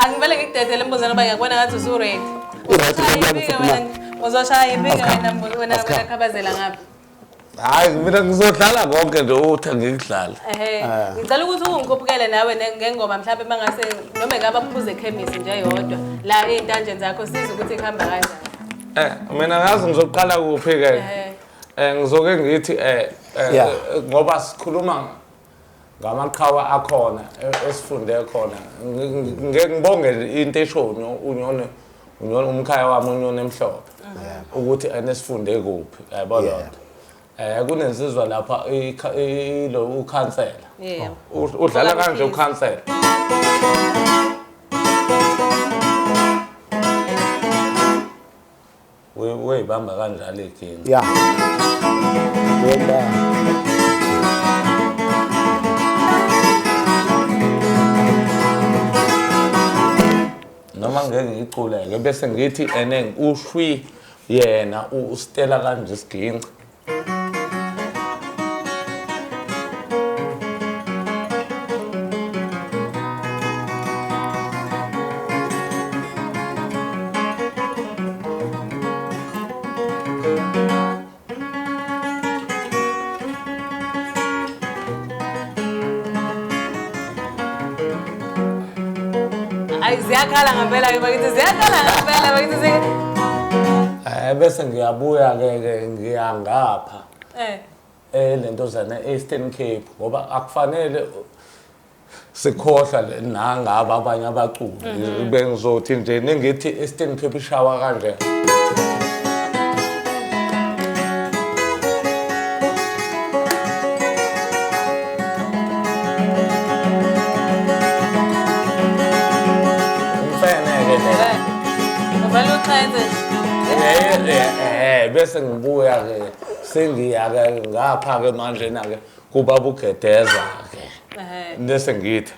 Angivele ngikudedele Mbuzeni ngoba ngiyakubona ngathi usu-ready. Uzoshaya impinga wena khabazela ngapha. Hayi mina ngizodlala konke nje uthi ngikudlala. Ngicela ukuthi ungikhuphukele nawe ngengoma mhlawumbe mangase noma ngabe aphuze ekhemisi nje yodwa la eintanjeni zakho siza ukuthi ikhamba kanjani. Mina ngazi ngizoqala kuphi ke. Ngizoke ngithi ngoba sikhuluma ngamaqhawe akhona esifunde khona. Ngeke ngibonge into eshonyo umkhaya wami uNyon'emhlophe ukuthi anesifunde kuphi yabo lonto. Kunensizwa lapha lo ukhansela. Udlala kanje ukhansela. Weyibamba kanjalo iginga. Yeah. Wena. Noma ngeke ngiculeke bese ngithi ushwi yena uStella kanje isiginci. Ziyakhala ngempela ke bakithi ziyakhala ngempela bakithi bese ngiyabuya ke ngiyangapha lento zana Eastern Cape ngoba akufanele sikhohla nangaba abanye abaculi bengizothi nje nengithi Eastern Cape ishawa kanje. Bese ngibuya ke sengiya ke ngapha ke manje na ke kuba bugedeza ke bese ngithi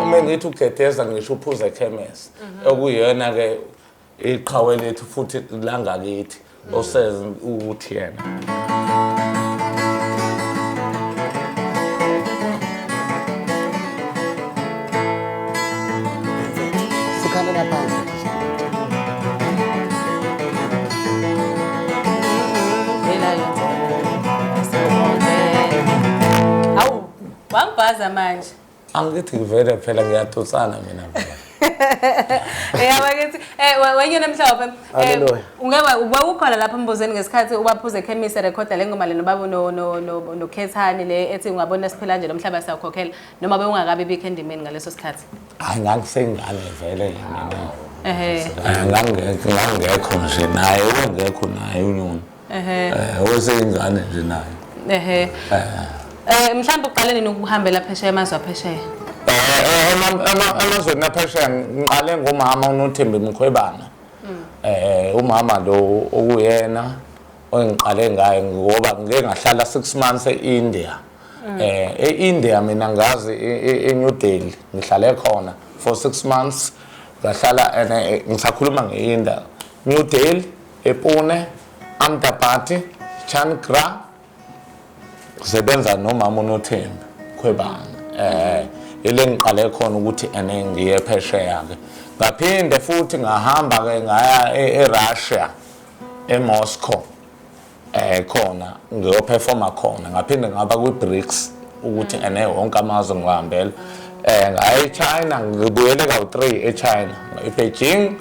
uma ngithi ugedeza ngisho uphuza ekhemisi okuyena ke iqhawe lethu futhi la ngakithi oseze ukuthi yena sikhalela phansi. Wangibhaza manje. Angithi ngivele phela ngiyathutsana mina phela. Bakithi uNyon'emhlophe ungeke ukhona lapha Mbuzeni ngesikhathi ubaphuze ekhemisi recorda lengoma le nobaba nokhethani le ethi ungabona siphela nje nomhlaba siyakhokhela noma bewungakabi bikho endimeni ngaleso sikhathi. Hayi ngangisengane vele mina. Ngangekho nje naye ungekho naye uNyoni. Wesengane nje naye. Mhlawumbe uqale nini ukuhambela phesheya amazwe aphesheya? Amazweni aphesheya ngiqale ngomama uNothembi Mkhwebana. Umama lo okuyena ongiqale ngaye ngoba ngeke ngahlala 6 months eIndia. EIndia mina ngazi eNew Delhi ngihlale khona for 6 months ngahlala ngisakhuluma ngeIndia. New Delhi, ePune, Ahmedabad, Chandra sebenza nomama uNothembi Mkhwebana. Ile ngiqale khona ukuthi ngiye phesheya ke. Ngaphinde futhi ngahamba ke ngaya eRussia eMoscow khona ngiyoperforma khona ngaphinde ngaba kwiBRICS ukuthi wonke amazwe ngihambela. Ngaya eChina ngibuyele ka-3 eChina eBeijing,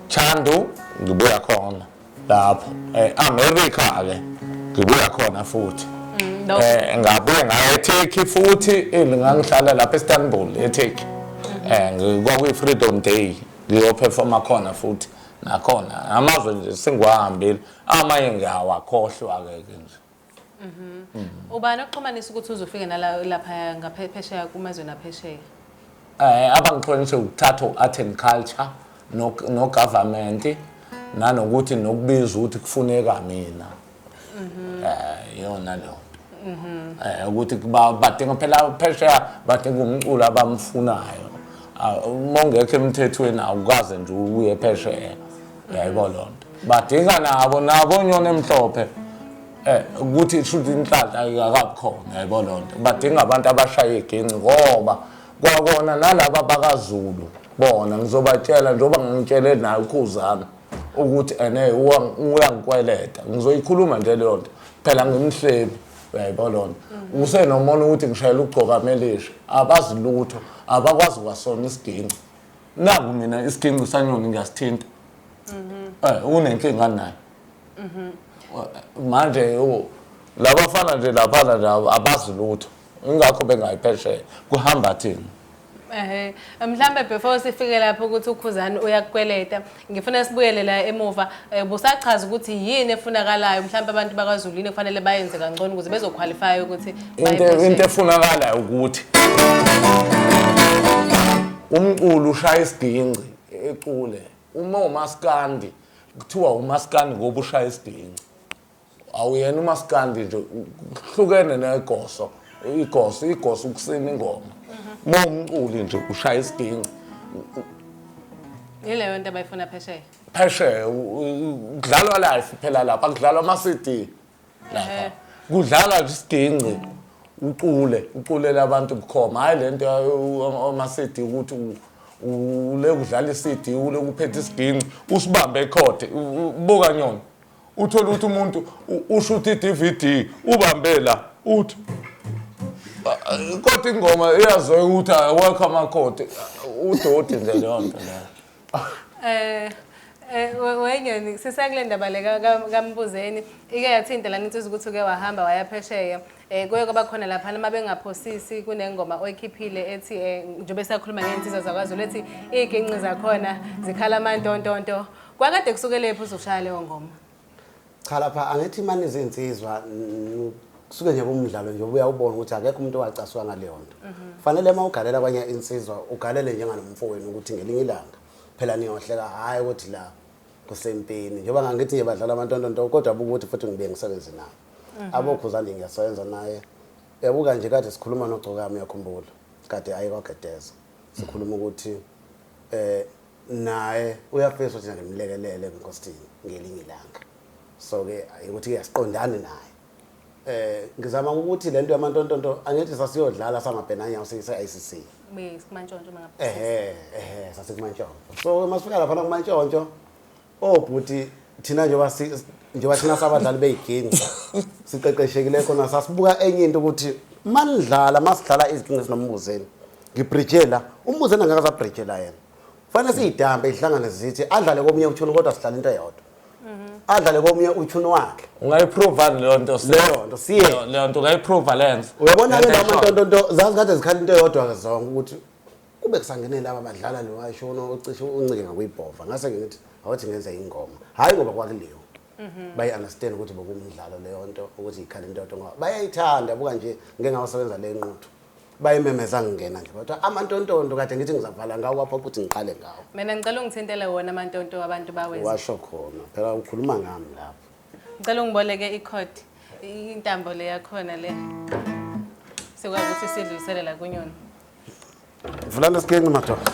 Chengdu ngibuya khona lapho. America ke ngibuya khona futhi. Ngabuye ngaya eTurkey futhi ngangihlala lapha eIstanbul eTurkey. Ngikwakuyi-Freedom Day ngiyoperforma khona futhi nakhona amazwe nje sengiwahambile amanye ngiyawakhohlwa ke nje. Ubani oxhumanisa ukuthi uzofike lapha ngaphesheya kumazweni aphesheya? Abangixhonisa ukuthatha u-art and culture no-government nanokuthi nokubiza ukuthi kufuneka mina. Yona lo. Ukuthi badinga phela phesheya badinga umculo abamfunayo. Mongekho emthethweni awukaze nje uye phesheya. Yayibona lonto. Badinga nabo uNyon'emhlophe ukuthi shuthi inhlanhla ayikabi khona yabo lonto badinga abantu abashaya iginci ngoba kwakona nalabo bakaZulu bona ngizobatshela njengoba ngitshele nayo ukhuzana ukuthi uyangikweleta ngizoyikhuluma nje leyo nto phela ngimhlebi yabo lonto usenomona ukuthi ngishayela ugcoka melisha abazi lutho abakwazi kwasona isiginci naku mina isiginci sanyoni ngiyasithinta unenkinga naye manje labafana nje laphana nje abazi lutho ingakho bengayiphesheya kuhamba thina mhlambe before sifike lapho ukuthi ukhuzana uyakukweleta ngifuna sibuyele la emuva busachaza ukuthi yini efunakalayo mhlambe abantu bakaZulu yini kufanele bayenze kangcono ukuze bezoqualify ukuthi into efunakalayo ukuthi umculo ushaya isiginci ecule uma umaskandi kuthiwa umaskandi ngoba ushaya isiginci awuyena umaskandi nje kuhlukene negoso igoso ukusina ingoma uma umculi nje ushaya isiginci ileyo nto abayifuna phesheya kudlalwa live phela lapha akudlalwa ama-CD lapha kudlalwa nje isiginci uculela abantu bukhoma hayi lento ama-CD ukuthi ule kudlala i-CD ule kuphethe isiginci usibambe ekhode buka nyoni uthola ukuthi umuntu ushuta i-DVD ubambe la uthi kodwa ingoma iyazoya ukuthi welcome akhode udoti nje leyo nto leyo wenyoni sisakule ndaba le kaMbuzeni ike yathinta lana insizwa ukuthi uke wahamba wayaphesheya kuye kwaba khona lapha uma bengaphosisi kunengoma oyikhiphile ethi njengoba siyakhuluma ngensizwa zakwaZulu ethi iginqi zakhona zikhala amantontonto kwakade kusukele phi uzoshaya leyo ngoma cha lapha angithi imani izinsizwa kusuke nje kumdlalo nje ubuya ubona ukuthi akekho umuntu owacaswa ngaleyo nto fanele uma ugalela kwanye insizwa ugalele njenganomfowenu ukuthi ngelinye ilanga phela niyohleka hayi ukuthi la kusempini njengoba ngangithi nje badlala amantontonto kodwa ukuthi futhi ngibe ngisebenze nawo abokhuzana ngiyasebenza naye yabuka nje kade sikhuluma nogcokami uyakhumbula kade ayikogedeza sikhuluma ukuthi naye uyafisa ukuthi ngimlekelele enkosini ngelinye ilanga so ke ukuthi yasiqondane naye ngizama ukuthi lento yamantontonto angithi sasiyodlala samabhenanya sise-ICC beyisimantshontsho mangaphakathi sasekumantshontsho so masifika lapha kumantshontsho obhuti thina njengoba thina sabadlali beyiginqi siqeqeshekile khona sasibuka enye into ukuthi manidlala masidlala iziginqi sinomBuzeni ngibridgela uMbuzeni angakasabridgela yena fanele siyidambe ihlangane zithi adlale komunye uthuni kodwa sidlala into eyodwa adlale komunye uthuni wakhe ungayiprova leyo nto siye leyo nto ungayiprova lenza uyabona ke lamantontonto zazi kade zikhala into eyodwa ke zonke ukuthi kube kusangenele laba badlala lo wayishono ucishe uncike ngakuyibhova ngase ngithi awuthi ngenze ingoma hayi ngoba kwakuliyo bayi understand ukuthi bokumidlalo leyo nto ukuthi ikhala into eyodwa ngoba bayayithanda buka nje ngeke ngawasebenza le nquthu bayimemeza ngingena nje kodwa amantontonto kade ngithi ngizavala ngawo lapho ukuthi ngiqale ngawo mina ngicela ungithintele wona amantonto abantu bawenza washo khona phela ukhuluma ngami lapho ngicela ungiboleke ikhodi intambo le yakhona le sikwazi ukuthi sidlulisele la kuNyoni vula nesigenqi madoda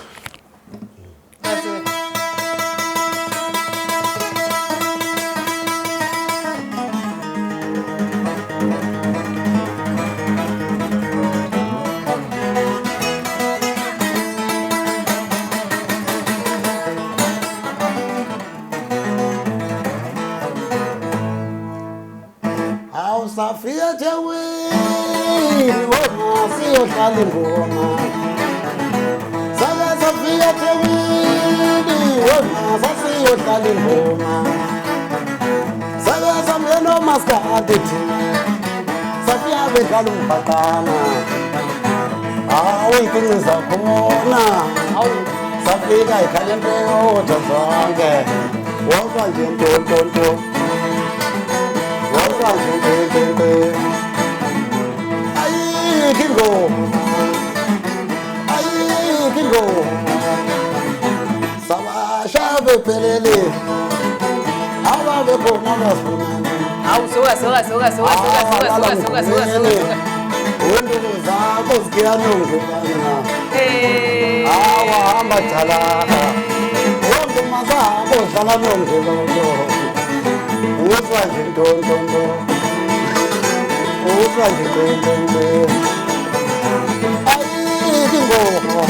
Safia Jawi, wona siyohlala ingoma. Saka Safia Jawi, wona siyohlala ingoma. Saka samleno maskadi thina. Safia bedlala umbhaqana. Iginqi zakhona. Safika ikhala into eyodwa zonke. Wonke nje ntontonto. Kingo Sabasha pelele Ababe khona basifuna suka Wonke zakho ziyanongena hamba thala wonke mazakho dlala nongena uzwa nje ntontonto uzwa nje ngqengqe ayikho ingoma